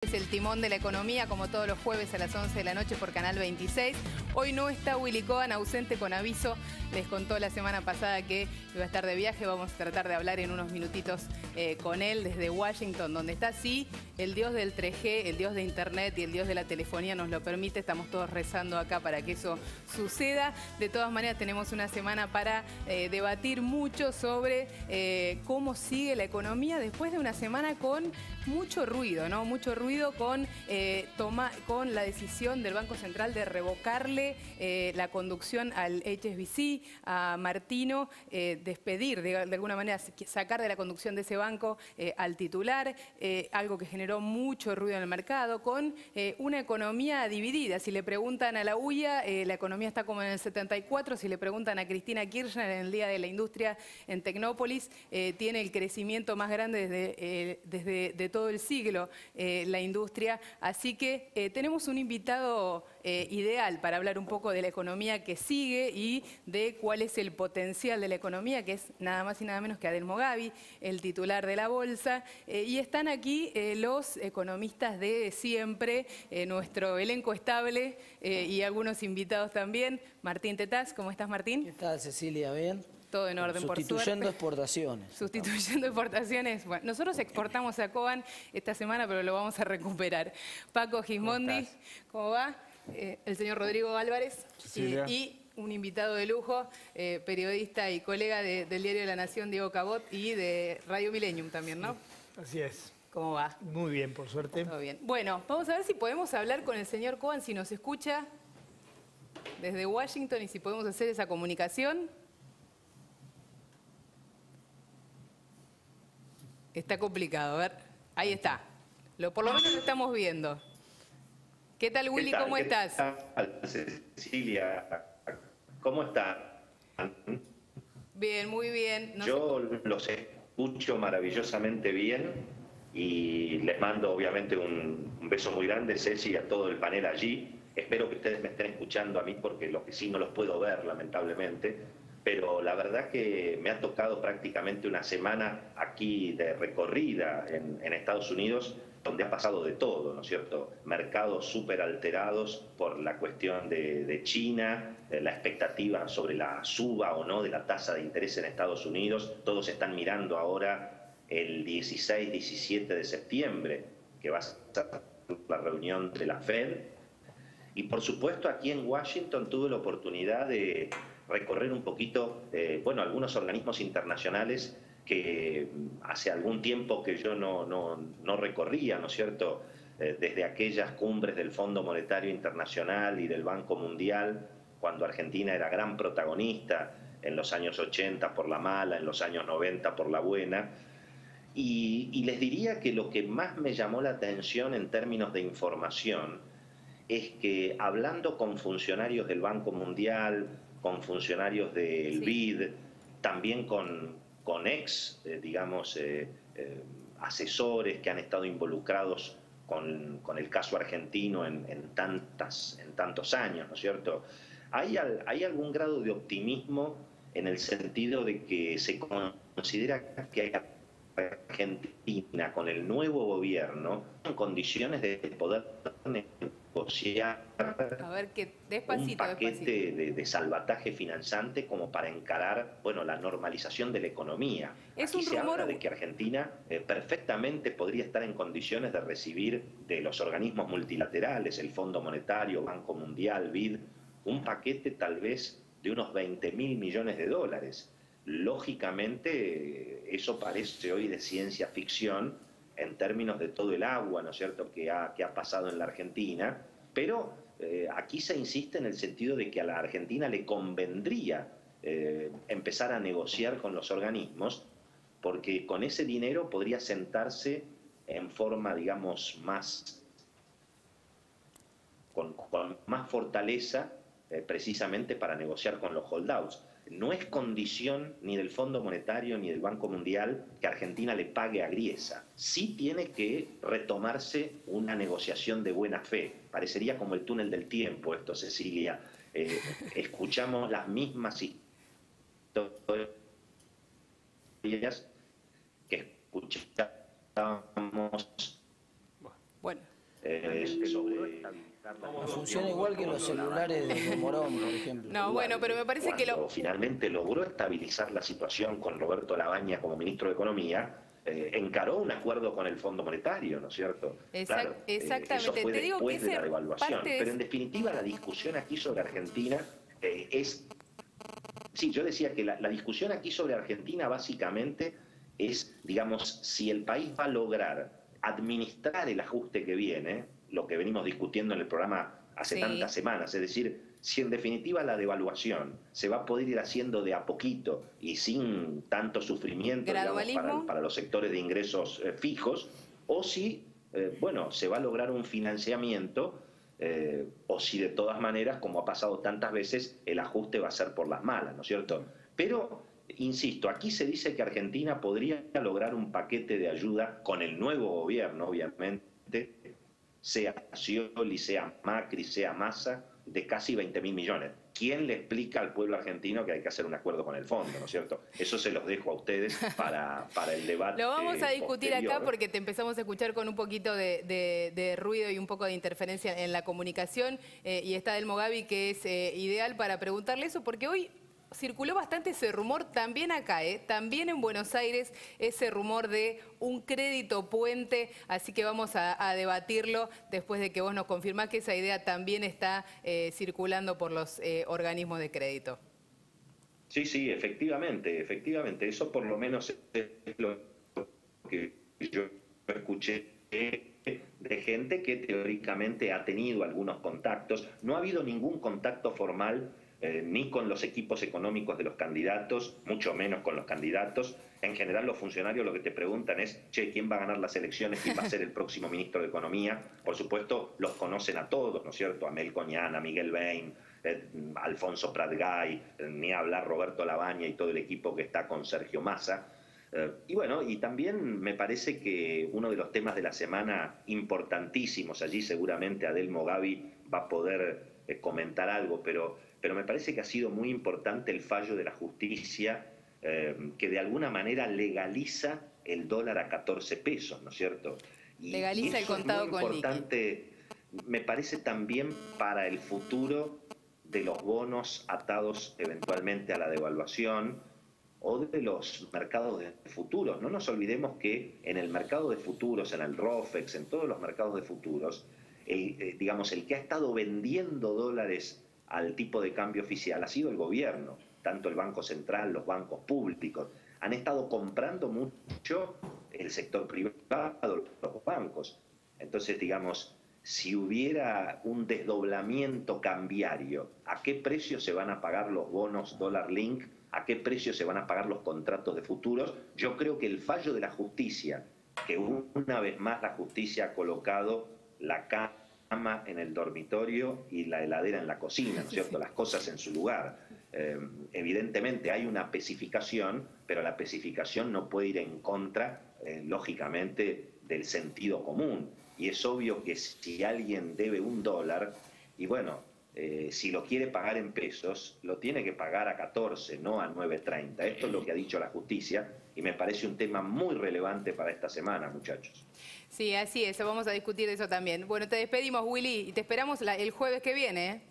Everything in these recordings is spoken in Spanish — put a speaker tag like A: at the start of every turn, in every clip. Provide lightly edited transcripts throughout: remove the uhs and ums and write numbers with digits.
A: Es el timón de la economía, como todos los jueves a las 11 de la noche por Canal 26. Hoy no está Willy Cohen, ausente con aviso. Les contó la semana pasada que iba a estar de viaje. Vamos a tratar de hablar en unos minutitos con él desde Washington, donde está. Sí, el dios del 3G, el dios de Internet y el dios de la telefonía nos lo permite. Estamos todos rezando acá para que eso suceda. De todas maneras, tenemos una semana para debatir mucho sobre cómo sigue la economía después de una semana con mucho ruido, ¿no? Mucho ruido con la decisión del Banco Central de revocarle la conducción al HSBC, a Martino, despedir, de alguna manera, sacar de la conducción de ese banco al titular, algo que generó mucho ruido en el mercado, con una economía dividida. Si le preguntan a la UIA, la economía está como en el 74, si le preguntan a Cristina Kirchner en el Día de la Industria en Tecnópolis, tiene el crecimiento más grande desde todo el siglo, la industria. Así que tenemos un invitado ideal para hablar un poco de la economía que sigue y de cuál es el potencial de la economía, que es nada más y nada menos que Adelmo Gavi, el titular de la Bolsa. Y están aquí los economistas de siempre, nuestro elenco estable y algunos invitados también. Martín Tetaz, ¿cómo estás, Martín?
B: ¿Qué tal, Cecilia? ¿Bien?
A: Todo en orden, por suerte.
B: Sustituyendo exportaciones.
A: Sustituyendo exportaciones. Bueno, nosotros exportamos a Coban esta semana, pero lo vamos a recuperar. Paco Gismondi, ¿cómo va? El señor Rodrigo Álvarez y un invitado de lujo, periodista y colega del Diario de la Nación, Diego Cabot, y de Radio Millennium también, ¿no?
C: Así es.
A: ¿Cómo va?
C: Muy bien, por suerte.
A: Todo bien. Bueno, vamos a ver si podemos hablar con el señor Cohen, si nos escucha desde Washington y si podemos hacer esa comunicación. Está complicado, a ver. Ahí está. Por lo menos lo estamos viendo. ¿Qué tal, Willy? ¿Cómo estás?
D: Cecilia, ¿cómo están?
A: Bien, muy bien.
D: Yo los escucho maravillosamente bien y les mando obviamente un beso muy grande, Ceci, y a todo el panel allí. Espero que ustedes me estén escuchando a mí porque lo que sí no los puedo ver, lamentablemente. Pero la verdad que me ha tocado prácticamente una semana aquí de recorrida en Estados Unidos, donde ha pasado de todo, ¿no es cierto? Mercados súper alterados por la cuestión de China, la expectativa sobre la suba o no de la tasa de interés en Estados Unidos. Todos están mirando ahora el 16-17 de septiembre, que va a ser la reunión de la Fed. Y por supuesto aquí en Washington tuve la oportunidad de recorrer un poquito, algunos organismos internacionales que hace algún tiempo que yo no recorría, ¿no es cierto? Desde aquellas cumbres del Fondo Monetario Internacional y del Banco Mundial, cuando Argentina era gran protagonista en los años 80 por la mala, en los años 90 por la buena. Y les diría que lo que más me llamó la atención en términos de información es que hablando con funcionarios del Banco Mundial, con funcionarios del BID, también con asesores que han estado involucrados con el caso argentino en tantos años, ¿no es cierto? Hay algún grado de optimismo en el sentido de que se considera que Argentina, con el nuevo gobierno, en condiciones de poder negociar un paquete de salvataje financiante como para encarar la normalización de la economía. Aquí se habla de que Argentina perfectamente podría estar en condiciones de recibir de los organismos multilaterales, el Fondo Monetario, Banco Mundial, BID, un paquete tal vez de unos 20.000 millones de dólares. Lógicamente, eso parece hoy de ciencia ficción en términos de todo el agua, ¿no es cierto?, que ha pasado en la Argentina, pero aquí se insiste en el sentido de que a la Argentina le convendría empezar a negociar con los organismos, porque con ese dinero podría sentarse en forma, digamos, con más fortaleza precisamente para negociar con los holdouts. No es condición ni del Fondo Monetario ni del Banco Mundial que Argentina le pague a Griesa. Sí tiene que retomarse una negociación de buena fe. Parecería como el túnel del tiempo esto, Cecilia. Escuchamos las mismas historias que escuchábamos sobre...
B: No funciona igual que los celulares de Morón, por ejemplo.
A: No, bueno, pero me parece que
D: Cuando finalmente logró estabilizar la situación con Roberto Labaña como ministro de Economía, encaró un acuerdo con el Fondo Monetario, ¿no es cierto? Claro,
A: Exactamente.
D: eso fue
A: Te digo que
D: después de la devaluación. Pero en
A: es...
D: definitiva la discusión aquí sobre Argentina es... Sí, yo decía que la discusión aquí sobre Argentina básicamente es, digamos, si el país va a lograr administrar el ajuste que viene, lo que venimos discutiendo en el programa hace tantas semanas, es decir, si en definitiva la devaluación se va a poder ir haciendo de a poquito y sin tanto sufrimiento, digamos, para los sectores de ingresos fijos, o si, bueno, se va a lograr un financiamiento, o si de todas maneras, como ha pasado tantas veces, el ajuste va a ser por las malas, ¿no es cierto? Pero, insisto, aquí se dice que Argentina podría lograr un paquete de ayuda con el nuevo gobierno, obviamente, sea Scioli, sea Macri, sea Massa, de casi 20.000 millones. ¿Quién le explica al pueblo argentino que hay que hacer un acuerdo con el fondo, ¿no es cierto? Eso se los dejo a ustedes para el debate.
A: Lo vamos a discutir
D: posterior.
A: acá porque te empezamos a escuchar con un poquito de ruido y un poco de interferencia en la comunicación, y está Adelmo Gavi, que es ideal para preguntarle eso, porque hoy circuló bastante ese rumor también acá, también en Buenos Aires, ese rumor de un crédito puente, así que vamos a debatirlo después de que vos nos confirmás que esa idea también está circulando por los organismos de crédito.
D: Sí, efectivamente, eso por lo menos es lo que yo escuché de gente que teóricamente ha tenido algunos contactos. No ha habido ningún contacto formal ni con los equipos económicos de los candidatos, mucho menos con los candidatos. En general los funcionarios lo que te preguntan es, che, ¿quién va a ganar las elecciones? ¿Quién va a ser el próximo ministro de Economía? Por supuesto, los conocen a todos, ¿no es cierto? A Mel Coñana, Miguel Bain, Alfonso Pratgay, ni hablar Roberto Labaña y todo el equipo que está con Sergio Massa. Y bueno, y también me parece que uno de los temas de la semana importantísimos, allí seguramente Adelmo Gavi va a poder comentar algo, pero me parece que ha sido muy importante el fallo de la justicia que de alguna manera legaliza el dólar a 14 pesos, ¿no es cierto? Y
A: legaliza el contado con
D: importante, me parece también para el futuro de los bonos atados eventualmente a la devaluación o de los mercados de futuros. No nos olvidemos que en el mercado de futuros, en el ROFEX, en todos los mercados de futuros, digamos, el que ha estado vendiendo dólares al tipo de cambio oficial ha sido el gobierno, tanto el Banco Central, los bancos públicos. Han estado comprando mucho el sector privado, los bancos. Entonces, digamos, si hubiera un desdoblamiento cambiario, ¿a qué precio se van a pagar los bonos dólar link? ¿A qué precio se van a pagar los contratos de futuros? Yo creo que el fallo de la justicia, que una vez más la justicia ha colocado la cama en el dormitorio y la heladera en la cocina, ¿no es cierto? Las cosas en su lugar. Evidentemente hay una especificación, pero la especificación no puede ir en contra, lógicamente, del sentido común. Y es obvio que si alguien debe $1, y bueno, si lo quiere pagar en pesos, lo tiene que pagar a 14, no a 9.30. Esto es lo que ha dicho la justicia y me parece un tema muy relevante para esta semana, muchachos.
A: Sí, así es, vamos a discutir de eso también. Bueno, te despedimos, Willy, y te esperamos el jueves que viene.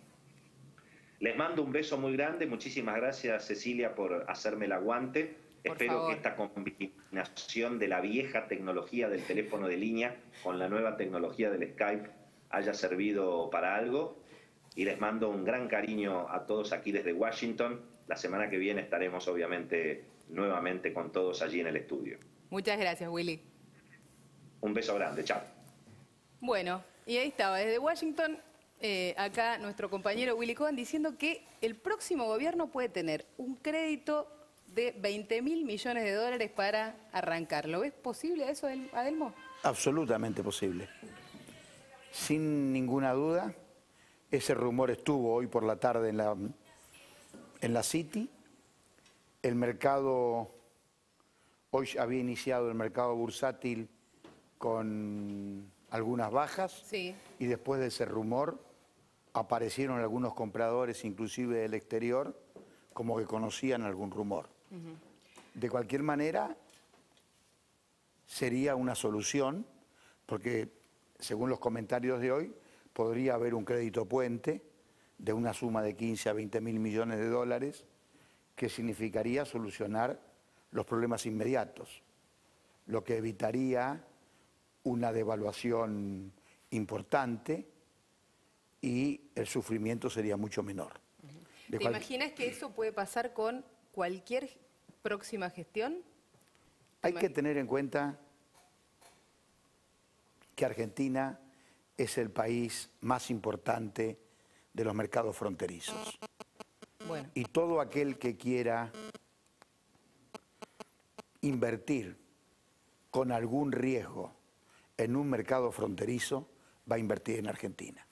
D: Les mando un beso muy grande, muchísimas gracias, Cecilia, por hacerme el aguante. Espero que esta combinación de la vieja tecnología del teléfono de línea con la nueva tecnología del Skype haya servido para algo. Y les mando un gran cariño a todos aquí desde Washington. La semana que viene estaremos obviamente nuevamente con todos allí en el estudio.
A: Muchas gracias, Willy.
D: Un beso grande, chao.
A: Bueno, y ahí estaba, desde Washington, acá nuestro compañero Willy Cohen diciendo que el próximo gobierno puede tener un crédito de 20.000 millones de dólares para arrancar. ¿Lo ves posible eso, Adelmo?
C: Absolutamente posible. Sin ninguna duda. Ese rumor estuvo hoy por la tarde en la City. El mercado, hoy había iniciado el mercado bursátil con algunas bajas.
A: Sí.
C: Y después de ese rumor aparecieron algunos compradores, inclusive del exterior, como que conocían algún rumor. De cualquier manera, sería una solución, porque según los comentarios de hoy, podría haber un crédito puente de una suma de 15 a 20 mil millones de dólares, que significaría solucionar los problemas inmediatos, lo que evitaría una devaluación importante y el sufrimiento sería mucho menor.
A: ¿Te imaginas que eso puede pasar con cualquier próxima gestión?
C: Hay que tener en cuenta que Argentina es el país más importante de los mercados fronterizos.
A: Bueno.
C: Y todo aquel que quiera invertir con algún riesgo en un mercado fronterizo va a invertir en Argentina.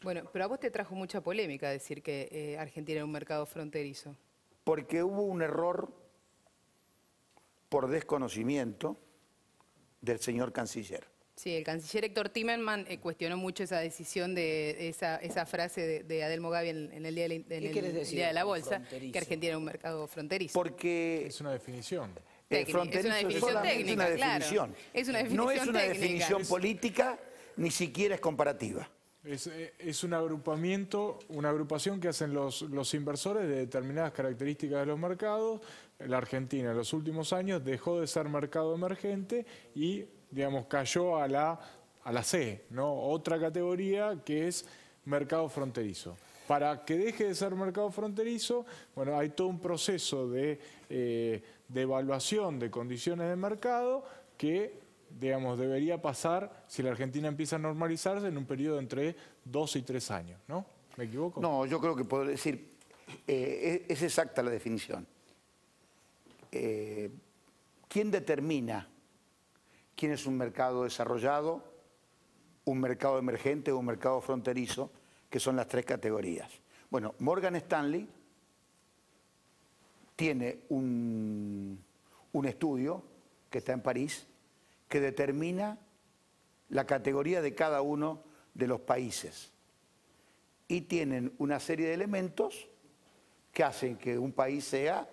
A: Bueno, pero a vos te trajo mucha polémica decir que Argentina era un mercado fronterizo.
C: Porque hubo un error por desconocimiento del señor canciller.
A: Sí, el canciller Héctor Timerman cuestionó mucho esa decisión de esa frase de Adelmo Gavi en el Día de la Bolsa,
B: fronterizo?
A: Que Argentina era un mercado fronterizo.
C: Porque
E: Es una definición.
A: Técnica, es una definición
C: solamente
A: técnica,
C: una
A: claro.
C: definición.
A: Es una definición
C: no es una
A: técnica.
C: definición política, ni siquiera es comparativa.
E: Es un agrupamiento, una agrupación que hacen los inversores de determinadas características de los mercados. La Argentina en los últimos años dejó de ser mercado emergente y, digamos, cayó a la C, ¿no? Otra categoría que es mercado fronterizo. Para que deje de ser mercado fronterizo, bueno, hay todo un proceso de evaluación de condiciones de mercado que, digamos, debería pasar si la Argentina empieza a normalizarse en un periodo entre 2 y 3 años, ¿no? ¿Me equivoco?
C: No, yo creo que puedo decir, es exacta la definición. ¿Quién determina quién es un mercado desarrollado, un mercado emergente o un mercado fronterizo, que son las 3 categorías? Bueno, Morgan Stanley tiene un estudio que está en París que determina la categoría de cada uno de los países y tienen una serie de elementos que hacen que un país sea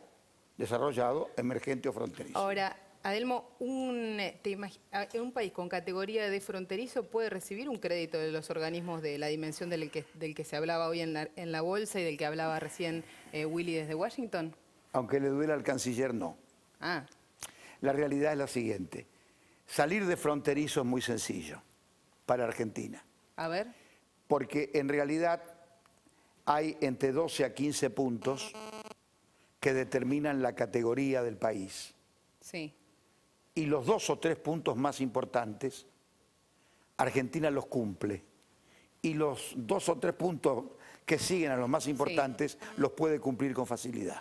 C: desarrollado, emergente o fronterizo.
A: Ahora, Adelmo, un país con categoría de fronterizo puede recibir un crédito de los organismos de la dimensión del que se hablaba hoy en la bolsa y del que hablaba recién Willy desde Washington.
C: Aunque le duela al canciller, no.
A: Ah.
C: La realidad es la siguiente. Salir de fronterizo es muy sencillo para Argentina.
A: A ver.
C: Porque en realidad hay entre 12 a 15 puntos que determinan la categoría del país.
A: Sí.
C: Y los 2 o 3 puntos más importantes, Argentina los cumple. Y los 2 o 3 puntos que siguen a los más importantes, los puede cumplir con facilidad.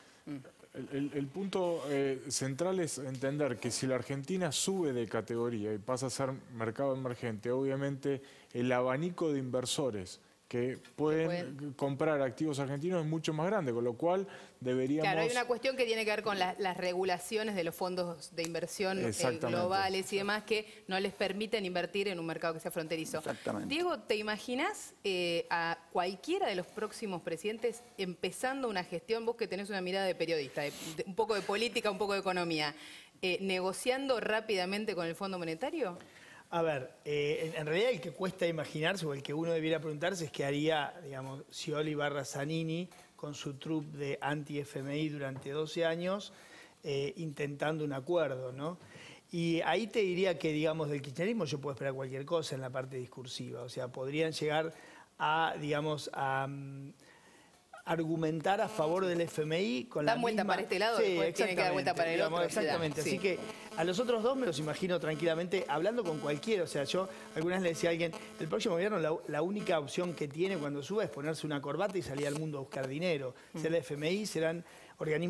E: El punto central es entender que si la Argentina sube de categoría y pasa a ser mercado emergente, obviamente el abanico de inversores que pueden comprar activos argentinos es mucho más grande, con lo cual deberíamos...
A: Claro, hay una cuestión que tiene que ver con las regulaciones de los fondos de inversión globales y demás que no les permiten invertir en un mercado que sea fronterizo.
C: Exactamente.
A: Diego, ¿te imaginas a cualquiera de los próximos presidentes empezando una gestión, vos que tenés una mirada de periodista, un poco de política, un poco de economía, negociando rápidamente con el Fondo Monetario?
F: A ver, en realidad el que cuesta imaginarse o el que uno debiera preguntarse es qué haría, digamos, Scioli / Zanini con su troupe de anti-FMI durante 12 años intentando un acuerdo, ¿no? Y ahí te diría que, digamos, del kirchnerismo yo puedo esperar cualquier cosa en la parte discursiva. O sea, podrían llegar a, digamos, a argumentar a favor del FMI con la misma...
A: Dan vuelta para este lado, después tiene que dar vuelta para el otro.
F: Exactamente, así que a los otros dos me los imagino tranquilamente hablando con cualquiera. O sea, yo alguna vez le decía a alguien, el próximo gobierno la única opción que tiene cuando suba es ponerse una corbata y salir al mundo a buscar dinero. Será el FMI, serán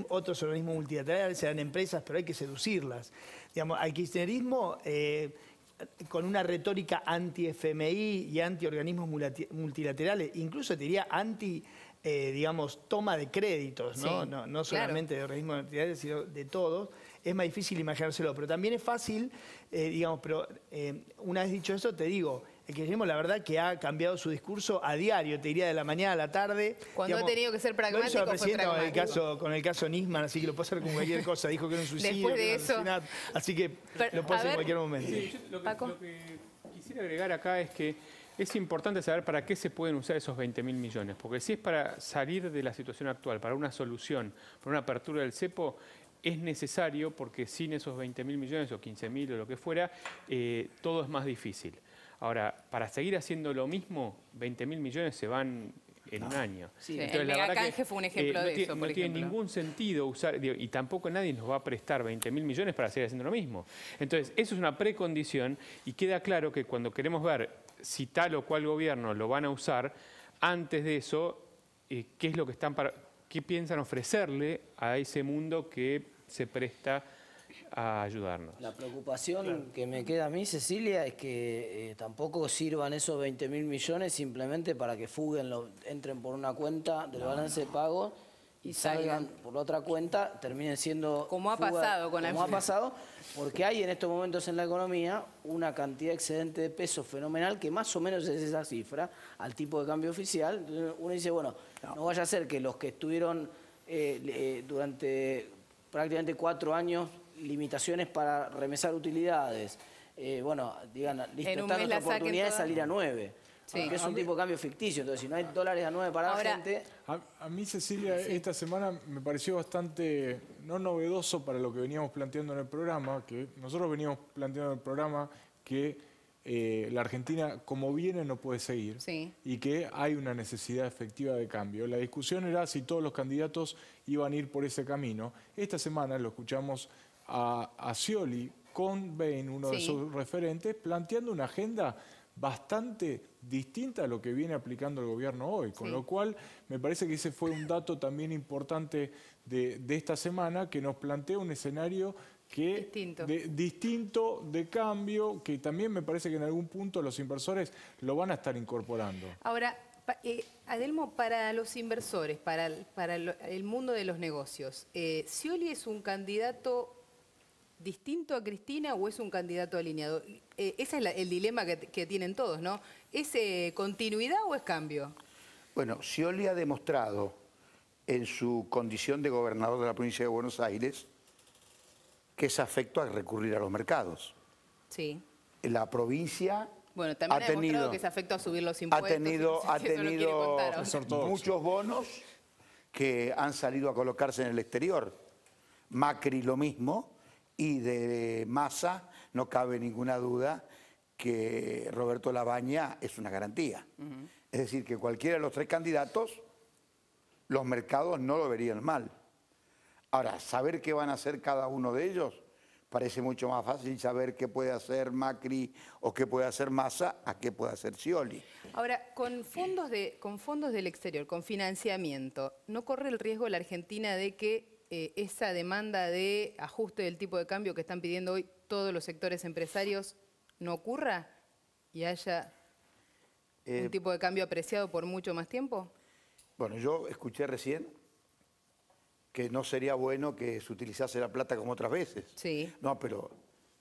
F: otros organismos multilaterales, serán empresas, pero hay que seducirlas. Digamos, al kirchnerismo... con una retórica anti-FMI y anti-organismos multilaterales, incluso te diría digamos, toma de créditos, ¿no?
A: Sí,
F: no solamente de organismos multilaterales, sino de todos. Es más difícil imaginárselo, pero también es fácil, digamos, pero una vez dicho eso, te digo, el kirchnerismo la verdad que ha cambiado su discurso a diario, te diría de la mañana a la tarde.
A: Cuando ha tenido que ser pragmático,
F: lo hizo la presidenta
A: fue pragmático.
F: con el caso Nisman, así que lo puede hacer con cualquier cosa. Dijo que era un suicidio,
A: Después de
F: que era un
A: eso,
F: asesinato, así que lo puede hacer en cualquier momento.
G: Sí, lo que quisiera agregar acá es que es importante saber para qué se pueden usar esos 20.000 millones, porque si es para salir de la situación actual, para una solución, para una apertura del cepo, es necesario, porque sin esos 20.000 millones o 15.000 o lo que fuera, todo es más difícil. Ahora, para seguir haciendo lo mismo, 20.000 millones se van en un año.
A: Sí, el megacanje fue un ejemplo de eso,
G: no tiene ningún sentido usar, y tampoco nadie nos va a prestar 20.000 millones para seguir haciendo lo mismo. Entonces, eso es una precondición y queda claro que cuando queremos ver si tal o cual gobierno lo van a usar, antes de eso, ¿qué es lo que qué piensan ofrecerle a ese mundo que se presta a ayudarnos?
B: La preocupación que me queda a mí, Cecilia, es que tampoco sirvan esos 20.000 millones simplemente para que fuguen, entren por una cuenta del balance de pago y salgan por la otra cuenta, terminen siendo...
A: Como ha pasado con la...
B: Como ha pasado, porque hay en estos momentos en la economía una cantidad excedente de pesos fenomenal que más o menos es esa cifra al tipo de cambio oficial. Entonces uno dice, bueno, no vaya a ser que los que estuvieron durante prácticamente 4 años limitaciones para remesar utilidades, bueno, digan, listo, está nuestra oportunidad de salir a 9. Sí. Porque es un tipo de cambio ficticio, entonces si no hay dólares a 9 para la gente...
E: A mí, Cecilia, esta semana me pareció bastante, no novedoso para lo que veníamos planteando en el programa, que nosotros veníamos planteando en el programa que la Argentina, como viene, no puede seguir, y que hay una necesidad efectiva de cambio. La discusión era si todos los candidatos iban a ir por ese camino. Esta semana lo escuchamos a Scioli con Bain, uno de sus referentes, planteando una agenda bastante distinta a lo que viene aplicando el gobierno hoy, con lo cual me parece que ese fue un dato también importante de esta semana, que nos plantea un escenario que distinto de cambio, que también me parece que en algún punto los inversores lo van a estar incorporando.
A: Ahora, Adelmo, para los inversores, para el mundo de los negocios, ¿Scioli es un candidato distinto a Cristina o es un candidato alineado? Ese es el dilema que tienen todos, ¿no? ¿Es continuidad o es cambio?
C: Bueno, Scioli ha demostrado en su condición de gobernador de la provincia de Buenos Aires que es afecto a recurrir a los mercados.
A: Sí.
C: La provincia...
A: Bueno, también ha demostrado que es afecto a subir los impuestos.
C: Ha tenido muchos bonos que han salido a colocarse en el exterior. Macri lo mismo, y de Massa no cabe ninguna duda que Roberto Labaña es una garantía. Es decir, que cualquiera de los 3 candidatos, los mercados no lo verían mal. Ahora, saber qué van a hacer cada uno de ellos, parece mucho más fácil saber qué puede hacer Macri o qué puede hacer Massa a qué puede hacer Scioli.
A: Ahora, con fondos del exterior, con financiamiento, ¿no corre el riesgo la Argentina de que esa demanda de ajuste del tipo de cambio que están pidiendo hoy todos los sectores empresarios no ocurra y haya un tipo de cambio apreciado por mucho más tiempo?
C: Bueno, yo escuché recién que no sería bueno que se utilizase la plata como otras veces.
A: Sí.
C: No, pero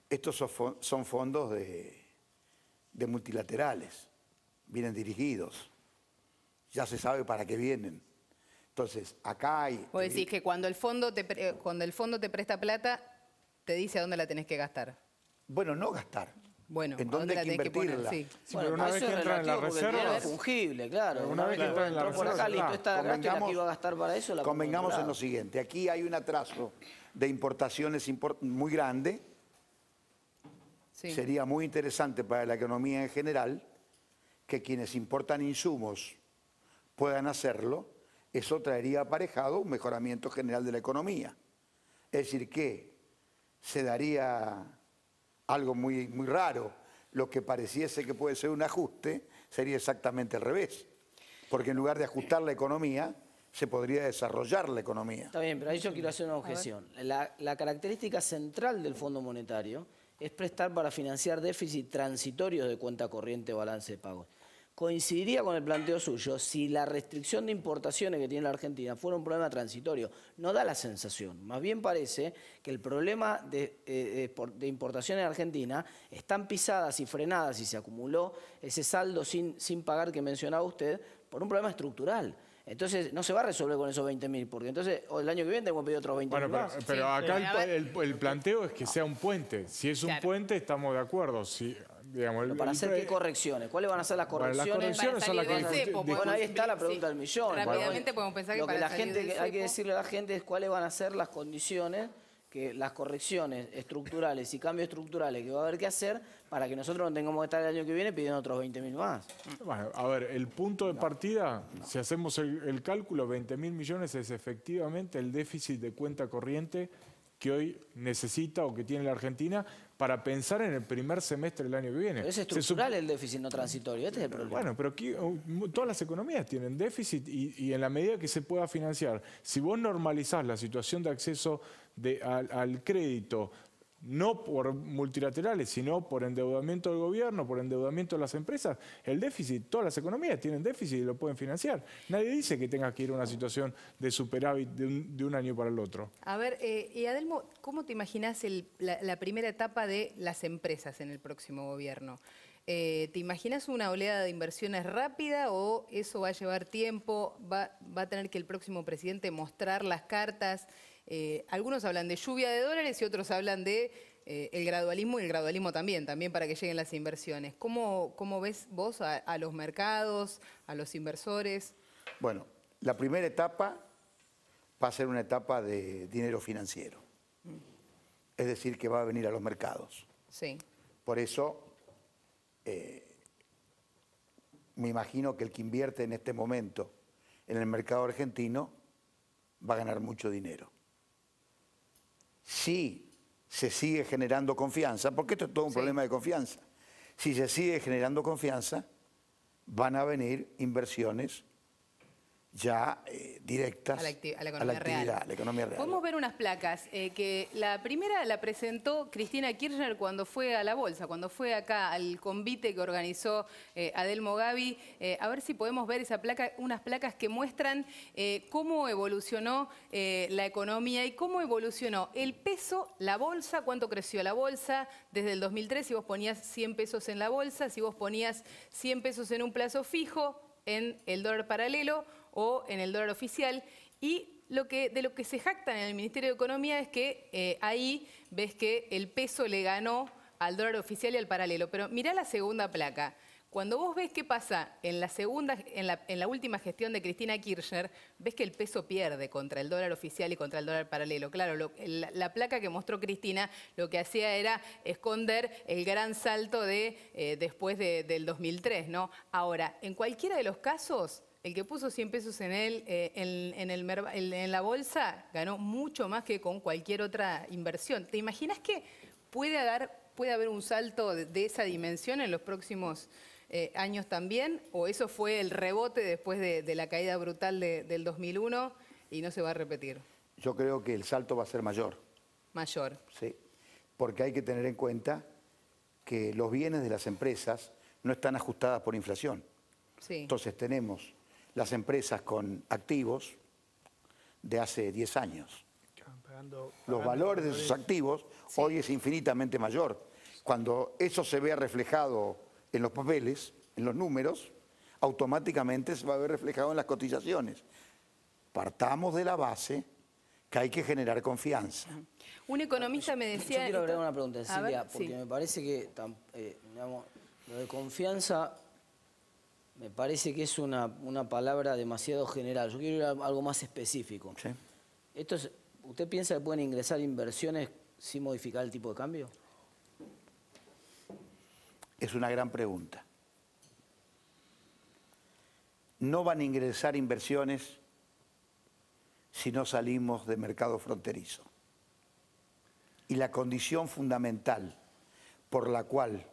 C: estos son fondos de multilaterales, vienen dirigidos, ya se sabe para qué vienen. Entonces, acá hay...
A: Vos decís que cuando el fondo te presta plata, te dice a dónde la tenés que gastar.
C: Bueno, no gastar.
A: Bueno,
C: ¿en dónde hay que invertirla?
A: Sí.
E: Bueno, una vez que entra en la reserva...
B: Es fungible, claro.
E: Una vez que entra en la reserva...
C: Convengamos en lo siguiente. Aquí hay un atraso de importaciones muy grande. Sería muy interesante para la economía en general que quienes importan insumos puedan hacerlo. Eso traería aparejado un mejoramiento general de la economía. Es decir, que se daría algo muy raro. Lo que pareciese que puede ser un ajuste sería exactamente al revés. Porque en lugar de ajustar la economía, se podría desarrollar la economía.
B: Está bien, pero ahí yo quiero hacer una objeción. La característica central del Fondo Monetario es prestar para financiar déficit transitorios de cuenta corriente o balance de pagos. Coincidiría con el planteo suyo si la restricción de importaciones que tiene la Argentina fuera un problema transitorio. No da la sensación. Más bien parece que el problema de importación en Argentina están pisadas y frenadas y se acumuló ese saldo sin pagar que mencionaba usted por un problema estructural. Entonces no se va a resolver con esos 20.000, porque entonces el año que viene tengo que pedir otros 20.000 más.
E: Pero acá el planteo es que sea un puente. Si es un puente, estamos de acuerdo. Si digamos...
B: Pero ¿para hacer qué correcciones? ¿Cuáles van a ser las
E: Bueno, las
B: correcciones?
E: correcciones son las que...
A: Para salir del cepo,
B: Bueno, ahí está la pregunta
A: Sí.
B: del millón.
A: Rápidamente podemos pensar que
B: Lo que
A: para
B: la
A: salir
B: gente,
A: del
B: hay que
A: cepo-
B: decirle a la gente es cuáles van a ser las condiciones, que las correcciones estructurales y cambios estructurales que va a haber que hacer para que nosotros no tengamos que estar el año que viene pidiendo otros 20.000 más.
E: Bueno, a ver, el punto de partida, si hacemos el cálculo, 20.000 millones es efectivamente el déficit de cuenta corriente que hoy necesita o que tiene la Argentina para pensar en el primer semestre del año que viene.
B: Pero es estructural el déficit, no transitorio. Este es el problema.
E: Bueno, pero aquí todas las economías tienen déficit y en la medida que se pueda financiar, si vos normalizás la situación de acceso al crédito, no por multilaterales, sino por endeudamiento del gobierno, por endeudamiento de las empresas, el déficit, todas las economías tienen déficit y lo pueden financiar. Nadie dice que tengas que ir a una situación de superávit de un año para el otro.
A: A ver, y Adelmo, ¿cómo te imaginás la primera etapa de las empresas en el próximo gobierno? ¿Te imaginas una oleada de inversiones rápida o eso va a llevar tiempo? ¿Va a tener que el próximo presidente mostrar las cartas? Algunos hablan de lluvia de dólares y otros hablan de el gradualismo y el gradualismo también para que lleguen las inversiones. ¿Cómo ves vos a los mercados, a los inversores?
C: Bueno, la primera etapa va a ser una etapa de dinero financiero. Es decir, que va a venir a los mercados.
A: Sí.
C: Por eso, me imagino que el que invierte en este momento en el mercado argentino va a ganar mucho dinero. Si se sigue generando confianza, porque esto es todo un problema de confianza, si se sigue generando confianza, van a venir inversiones ya directas
A: a la economía real.
C: a la economía real.
A: Podemos ver unas placas, que la primera la presentó Cristina Kirchner cuando fue a la bolsa, cuando fue acá al convite que organizó Adelmo Gavi. A ver si podemos ver esa placa, unas placas que muestran cómo evolucionó la economía y cómo evolucionó el peso, la bolsa, cuánto creció la bolsa desde el 2003, si vos ponías 100 pesos en la bolsa, si vos ponías 100 pesos en un plazo fijo, en el dólar paralelo o en el dólar oficial, y de lo que se jactan en el Ministerio de Economía es que ahí ves que el peso le ganó al dólar oficial y al paralelo. Pero mirá la segunda placa. Cuando vos ves qué pasa en la última gestión de Cristina Kirchner, ves que el peso pierde contra el dólar oficial y contra el dólar paralelo. Claro, la placa que mostró Cristina lo que hacía era esconder el gran salto después del 2003, ¿no? Ahora, en cualquiera de los casos, el que puso 100 pesos en la bolsa ganó mucho más que con cualquier otra inversión. ¿Te imaginas que puede haber un salto de esa dimensión en los próximos años también? ¿O eso fue el rebote después de la caída brutal del 2001 y no se va a repetir?
C: Yo creo que el salto va a ser mayor.
A: Mayor.
C: Sí, porque hay que tener en cuenta que los bienes de las empresas no están ajustadas por inflación.
A: Sí.
C: Entonces tenemos las empresas con activos de hace 10 años. Los valores de esos activos hoy es infinitamente mayor. Cuando eso se vea reflejado en los papeles, en los números, automáticamente se va a ver reflejado en las cotizaciones. Partamos de la base que hay que generar confianza.
A: Un economista me decía...
B: Yo quiero agregar una pregunta,
A: A
B: Cecilia,
A: ver,
B: porque
A: sí.
B: me parece que digamos, lo de confianza me parece que es una palabra demasiado general. Yo quiero ir a algo más específico.
C: ¿Sí?
B: ¿Usted piensa que pueden ingresar inversiones sin modificar el tipo de cambio?
C: Es una gran pregunta. No van a ingresar inversiones si no salimos de mercado fronterizo. Y la condición fundamental por la cual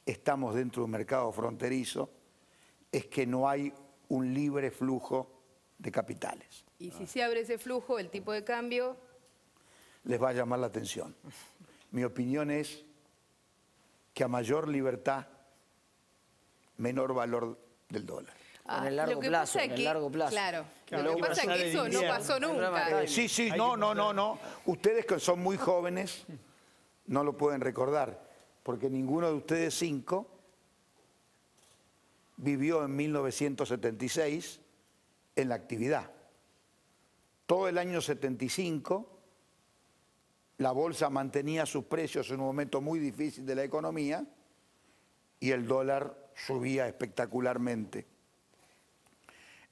C: estamos dentro de un mercado fronterizo es que no hay un libre flujo de capitales.
A: Y si se abre ese flujo, el tipo de cambio...
C: Les va a llamar la atención. Mi opinión es que a mayor libertad, menor valor del dólar.
B: En el largo plazo, en el largo plazo.
A: Claro.
F: Claro,
A: Lo que
F: va a
A: pasa es
F: pasar
A: que
F: el
A: eso no
F: invierno.
A: pasó nunca.
C: Sí, no. Ustedes que son muy jóvenes no lo pueden recordar, porque ninguno de ustedes 5 vivió en 1976 en la actividad. Todo el año 75 la bolsa mantenía sus precios en un momento muy difícil de la economía y el dólar subía espectacularmente.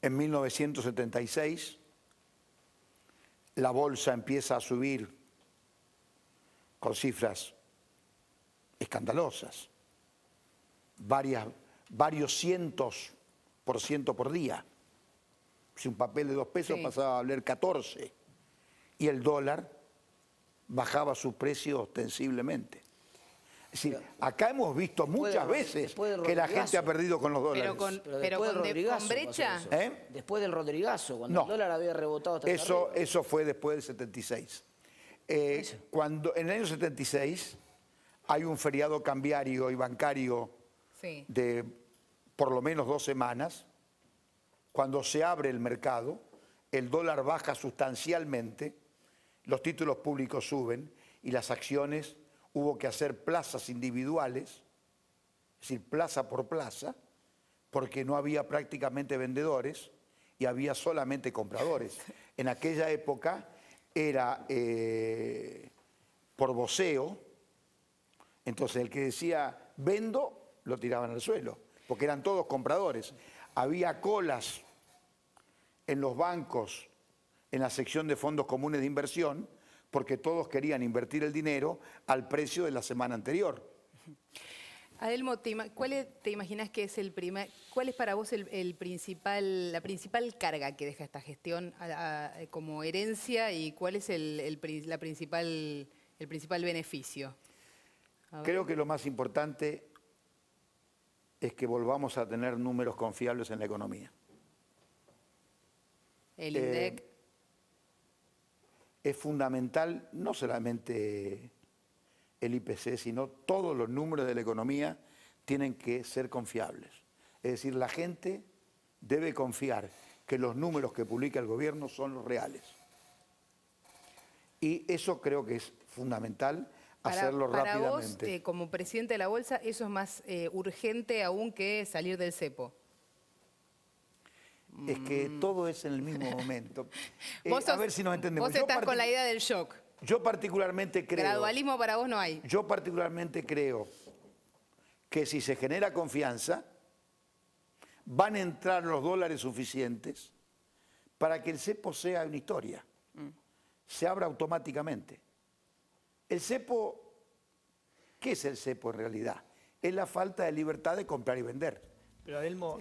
C: En 1976, la bolsa empieza a subir con cifras escandalosas, varios cientos por ciento por día. Si un papel de 2 pesos pasaba a valer 14 y el dólar bajaba su precio ostensiblemente. Es decir, acá hemos visto muchas veces que la gente ha perdido con los dólares.
A: Pero con brecha.
B: Después del Rodrigazo, cuando el dólar había rebotado hasta
C: eso fue después del 76. Cuando en el año 76 hay un feriado cambiario y bancario de por lo menos 2 semanas, cuando se abre el mercado, el dólar baja sustancialmente, los títulos públicos suben y las acciones hubo que hacer plazas individuales, es decir, plaza por plaza, porque no había prácticamente vendedores y había solamente compradores. En aquella época era por voceo, entonces el que decía vendo lo tiraban al suelo, porque eran todos compradores. Había colas en los bancos, en la sección de fondos comunes de inversión, porque todos querían invertir el dinero al precio de la semana anterior.
A: Adelmo, ¿cuál te imaginas que es cuál es para vos la principal carga que deja esta gestión como herencia y cuál es el principal beneficio?
C: Creo que lo más importante es que volvamos a tener números confiables en la economía.
A: El INDEC.
C: Es fundamental no solamente el IPC, sino todos los números de la economía tienen que ser confiables. Es decir, la gente debe confiar que los números que publica el gobierno son los reales. Y eso creo que es fundamental hacerlo rápidamente.
A: Para vos, como presidente de la Bolsa, ¿eso es más urgente aún que salir del cepo?
C: Es que todo es en el mismo momento.
A: A ver si nos entendemos. Vos estás con la idea del shock.
C: Yo particularmente creo...
A: Gradualismo para vos no hay.
C: Yo particularmente creo que si se genera confianza, van a entrar los dólares suficientes para que el cepo sea una historia. Se abra automáticamente. El cepo, ¿qué es el cepo en realidad? Es la falta de libertad de comprar y vender.
F: Pero Adelmo,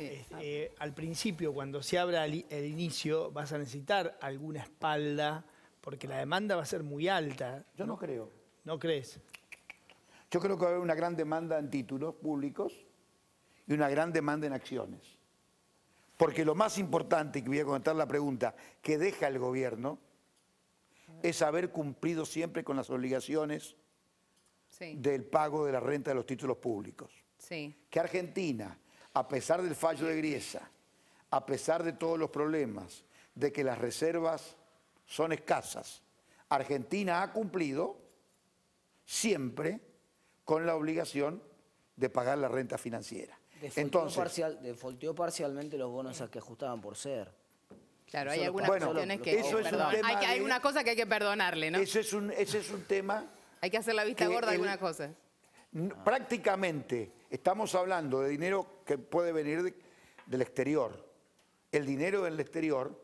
F: al principio, cuando se abra el inicio, vas a necesitar alguna espalda, porque la demanda va a ser muy alta.
C: Yo no creo.
F: ¿No crees?
C: Yo creo que va a haber una gran demanda en títulos públicos y una gran demanda en acciones. Porque lo más importante, y que voy a contestar la pregunta, que deja el gobierno, es haber cumplido siempre con las obligaciones del pago de la renta de los títulos públicos. Que Argentina, a pesar del fallo de Griesa, a pesar de todos los problemas, de que las reservas son escasas, Argentina ha cumplido siempre con la obligación de pagar la renta financiera.
B: Defolteó parcialmente los bonos a que ajustaban por ser.
A: Claro, hay algunas cuestiones que hay una cosa que hay que perdonarle, ¿no?
C: Ese es un tema...
A: Hay que hacer la vista gorda de algunas cosas.
C: Prácticamente estamos hablando de dinero que puede venir del exterior. El dinero del exterior,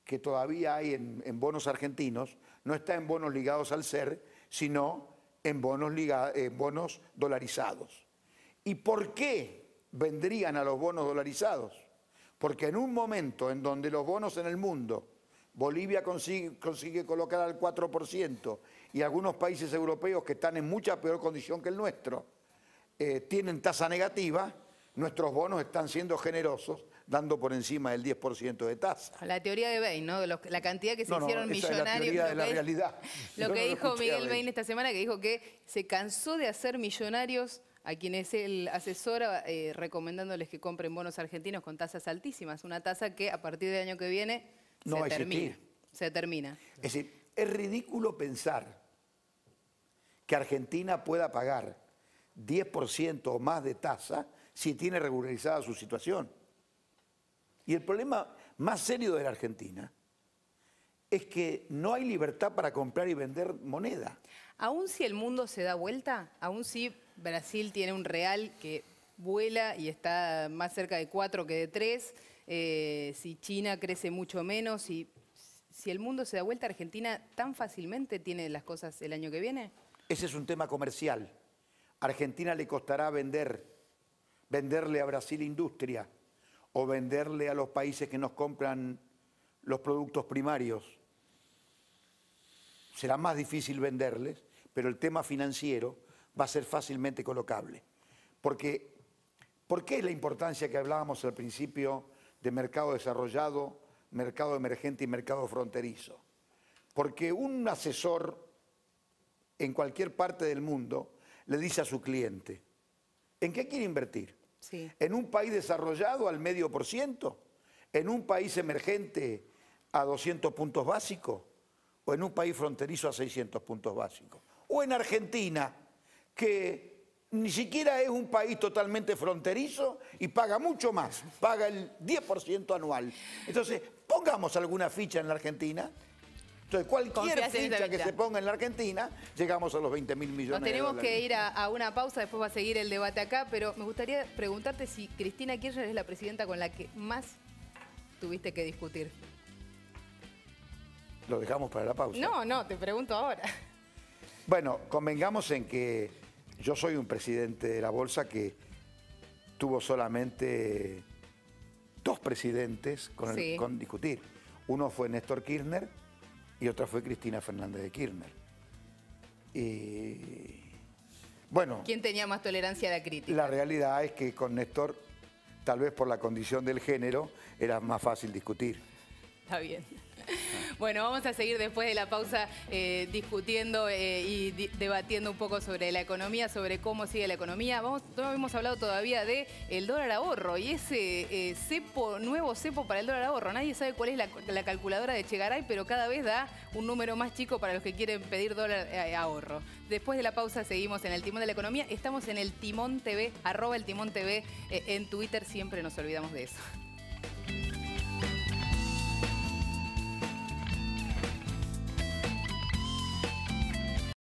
C: que todavía hay en bonos argentinos, no está en bonos ligados al SER, sino en bonos dolarizados. ¿Y por qué vendrían a los bonos dolarizados? Porque en un momento en donde los bonos en el mundo, Bolivia consigue colocar al 4% y algunos países europeos que están en mucha peor condición que el nuestro, tienen tasa negativa, nuestros bonos están siendo generosos, dando por encima del 10% de tasa.
A: La teoría de Bain, ¿no? La cantidad que se hicieron millonarios.
C: Es la teoría de la realidad.
A: Lo que dijo Miguel Bain esta semana, que dijo que se cansó de hacer millonarios a quienes él asesora, recomendándoles que compren bonos argentinos con tasas altísimas. Una tasa que a partir del año que viene se termina.
C: Es decir, es ridículo pensar que Argentina pueda pagar 10% o más de tasa si tiene regularizada su situación. Y el problema más serio de la Argentina es que no hay libertad para comprar y vender moneda.
A: Aún si el mundo se da vuelta, aún si Brasil tiene un real que vuela y está más cerca de 4 que de 3, si China crece mucho menos, si el mundo se da vuelta, ¿Argentina tan fácilmente tiene las cosas el año que viene?
C: Ese es un tema comercial. A Argentina le costará venderle a Brasil industria o venderle a los países que nos compran los productos primarios. Será más difícil venderles, pero el tema financiero va a ser fácilmente colocable. Porque, ¿por qué es la importancia que hablábamos al principio de mercado desarrollado, mercado emergente y mercado fronterizo? Porque un asesor en cualquier parte del mundo le dice a su cliente, ¿en qué quiere invertir?
A: Sí.
C: ¿En un país desarrollado al 0,5%? ¿En un país emergente a 200 puntos básicos? ¿O en un país fronterizo a 600 puntos básicos? ¿O en Argentina, que ni siquiera es un país totalmente fronterizo y paga mucho más, paga el 10% anual? Entonces, pongamos alguna ficha en la Argentina. Entonces, cualquier ficha que se ponga en la Argentina, llegamos a los 20.000 millones de dólares.
A: Nos tenemos que ir a una pausa, después va a seguir el debate acá, pero me gustaría preguntarte si Cristina Kirchner es la presidenta con la que más tuviste que discutir.
C: ¿Lo dejamos para la pausa?
A: No, te pregunto ahora.
C: Bueno, convengamos en que yo soy un presidente de la Bolsa que tuvo solamente 2 presidentes con discutir. Uno fue Néstor Kirchner y otra fue Cristina Fernández de Kirchner. Y bueno,
A: ¿Quién tenía más tolerancia a la crítica?
C: la realidad es que con Néstor, tal vez por la condición del género, era más fácil discutir.
A: Está bien. Bueno, vamos a seguir después de la pausa discutiendo y debatiendo un poco sobre la economía, sobre cómo sigue la economía. No hemos hablado todavía del dólar ahorro y ese nuevo cepo para el dólar ahorro. Nadie sabe cuál es la calculadora de Chegaray, pero cada vez da un número más chico para los que quieren pedir dólar ahorro. Después de la pausa seguimos en el Timón de la Economía. Estamos en el Timón TV, @el Timón TV en Twitter. Siempre nos olvidamos de eso.